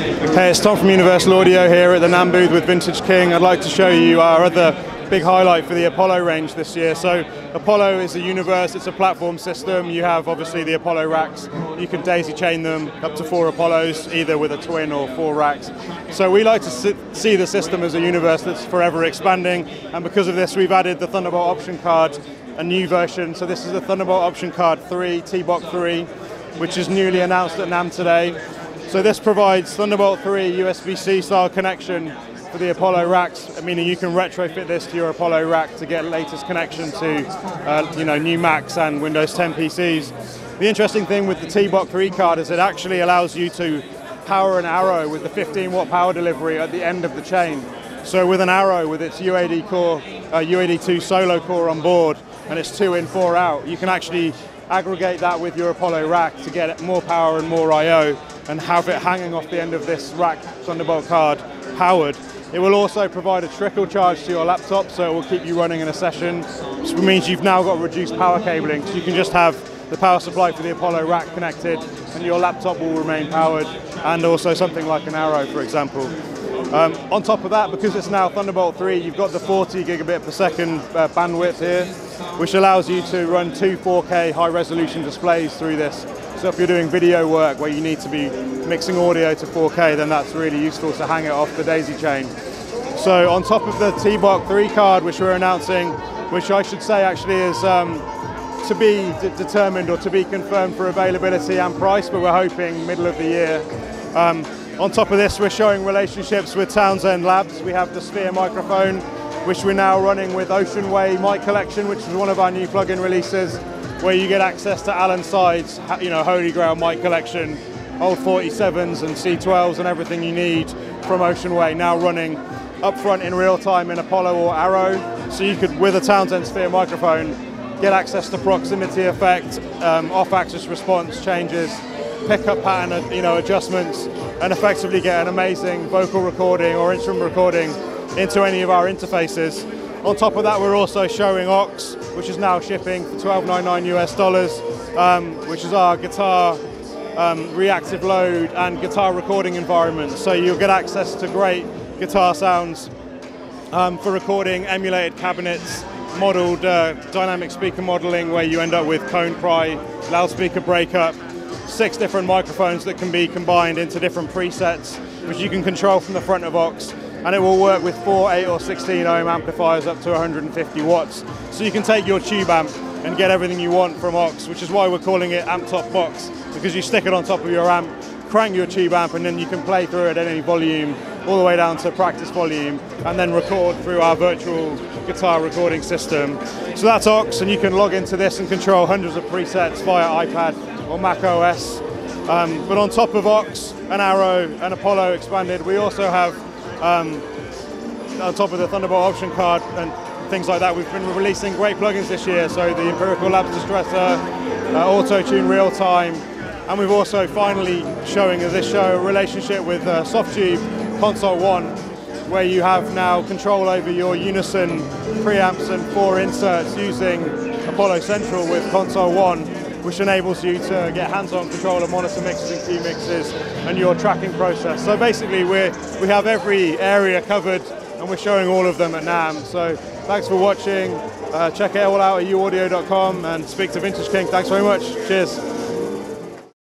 Hey, it's Tom from Universal Audio here at the NAMM booth with Vintage King. I'd like to show you our other big highlight for the Apollo range this year. So Apollo is a universe, it's a platform system. You have obviously the Apollo racks. You can daisy chain them up to 4 Apollos, either with a twin or 4 racks. So we like to see the system as a universe that's forever expanding, and because of this we've added the Thunderbolt option card, a new version. So this is the Thunderbolt option card 3, T-Box 3, which is newly announced at NAMM today. So this provides Thunderbolt 3 USB-C style connection for the Apollo racks, meaning you can retrofit this to your Apollo rack to get latest connection to new Macs and Windows 10 PCs. The interesting thing with the T-Box 3 card is it actually allows you to power an Arrow with the 15-watt power delivery at the end of the chain. So with an Arrow with its UAD core, UAD2 solo core on board, and it's 2 in 4 out, you can actually aggregate that with your Apollo rack to get more power and more I/O, and have it hanging off the end of this rack Thunderbolt card powered. It will also provide a trickle charge to your laptop, so it will keep you running in a session, which means you've now got reduced power cabling, so you can just have the power supply for the Apollo rack connected and your laptop will remain powered, and also something like an Arrow, for example. On top of that, because it's now Thunderbolt 3, you've got the 40 gigabit per second bandwidth here, which allows you to run 2 4K high resolution displays through this. So if you're doing video work where you need to be mixing audio to 4K, then that's really useful to hang it off the daisy chain. So on top of the T-Box 3 card, which we're announcing, which I should say actually is to be determined or to be confirmed for availability and price, but we're hoping middle of the year. On top of this, we're showing relationships with Townsend Labs. We have the Sphere microphone, which we're now running with Ocean Way Mic Collection, which is one of our new plugin releases, where you get access to Alan Side's, Holy Grail mic collection, old 47s and C12s and everything you need from Ocean Way, now running up front in real time in Apollo or Arrow. So you could, with a Townsend Sphere microphone, get access to proximity effect, off-axis response changes, pickup pattern, adjustments, and effectively get an amazing vocal recording or instrument recording into any of our interfaces. On top of that, we're also showing aux, which is now shipping for $12.99 US, which is our guitar reactive load and guitar recording environment. So you'll get access to great guitar sounds for recording emulated cabinets, modeled dynamic speaker modeling, where you end up with cone cry, loudspeaker breakup, 6 different microphones that can be combined into different presets, which you can control from the front of aux. And it will work with 4, 8 or 16 ohm amplifiers up to 150 watts. So you can take your tube amp and get everything you want from aux, which is why we're calling it Amp Top Box, because you stick it on top of your amp, crank your tube amp, and then you can play through it at any volume, all the way down to practice volume, and then record through our virtual guitar recording system. So that's aux, and you can log into this and control hundreds of presets via iPad or Mac OS. But on top of aux, an Arrow, and Apollo expanded, we also have on top of the Thunderbolt option card and things like that, we've been releasing great plugins this year. So the Empirical Labs Distressor, Auto-Tune Real Time, and we've also finally showing at this show a relationship with Softube Console 1, where you have now control over your Unison preamps and 4 inserts using Apollo Central with Console 1, which enables you to get hands-on control of monitor mixes and key mixes and your tracking process. So basically we have every area covered, and we're showing all of them at NAMM. So thanks for watching. Check it all out at uaudio.com and speak to Vintage King. Thanks very much. Cheers.